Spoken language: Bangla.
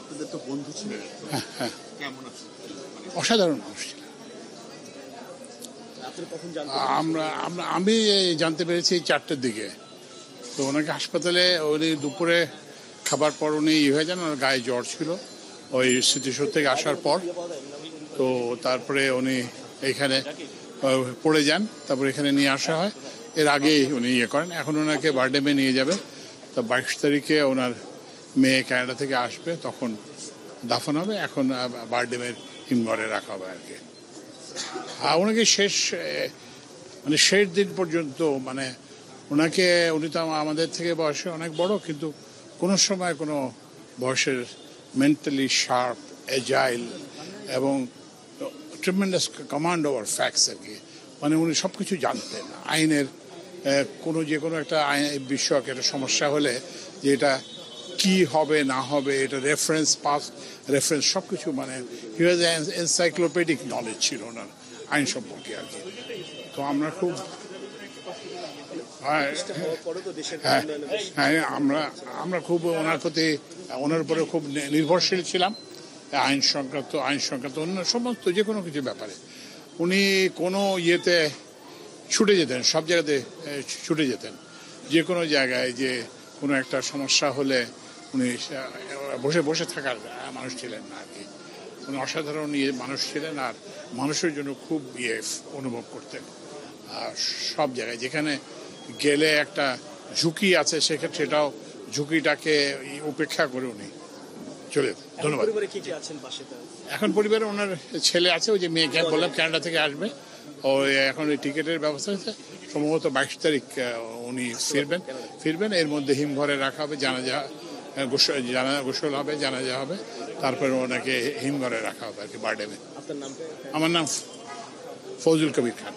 আপনাদের তো বন্ধু ছিলেন, হ্যাঁ, কেমন আছেন? অসাধারণ মানুষ ছিলেন। আপনি কখন আমি জানতে পেরেছি 4টের দিকে। তো ওনাকে হাসপাতালে উনি দুপুরে খাবার পর উনি হয়ে যান, ওনার গায়ে জ্বর ছিল ওই স্মৃতিসৌধ থেকে আসার পর। তো তারপরে উনি এখানে পড়ে যান, তারপরে এখানে নিয়ে আসা হয়। এর আগেই উনি করেন। এখন ওনাকে বারডেমে নিয়ে যাবে। তো 22 তারিখে ওনার মেয়ে কানাডা থেকে আসবে, তখন দাফন হবে। এখন বারডেমের হিমঘরে রাখা হবে আর কি। আর ওনাকে শেষ দিন পর্যন্ত উনি তো আমাদের থেকে বয়সে অনেক বড়, কিন্তু কোনো সময় কোনো বয়সের মেন্টালি শার্প, এজাইল এবং ট্রিমেন্ডাস কমান্ড ওভার ফ্যাক্টস আর কি। উনি সব কিছু জানতেন। আইনের যে কোনো একটা বিষয়ক একটা সমস্যা হলে যে এটা কি হবে না হবে, এটা রেফারেন্স সব কিছু এনসাইক্লোপিডিক নলেজ ছিল ওনার আইন সম্পর্কে আর কি। তো আমরা খুব আমরা খুব ওনার উপরে খুব নির্ভরশীল ছিলাম আইন সংক্রান্ত অন্য সমস্ত যে কোনো কিছু ব্যাপারে। উনি কোনো ইয়েতে ছুটে যেতেন, সব জায়গাতে ছুটে যেতেন। যে কোনো জায়গায় যে কোনো একটা সমস্যা হলে উনি বসে থাকার মানুষ ছিলেন না আর কি। উনি অসাধারণ মানুষ ছিলেন, আর মানুষের জন্য খুব অনুভব করতেন। আর সব জায়গায় যেখানে গেলে একটা ঝুঁকি আছে, সেক্ষেত্রে এটাও ঝুঁকিটাকে উপেক্ষা করে উনি চলে। ধন্যবাদ। এখন পরিবারে ওনার ছেলে আছে, ওই যে মেয়েকে বললাম কানাডা থেকে আসবে। ও এখন ওই টিকিটের ব্যবস্থা হয়েছে, সম্ভবত 22 তারিখ উনি ফিরবেন। এর মধ্যে হিমঘরে রাখা হবে, গোসল হবে, জানাজা হবে, তারপরে ওনাকে হিমঘরে রাখা হবে আর কি বারডেমে। আমার নাম ফজলুল কবির খান।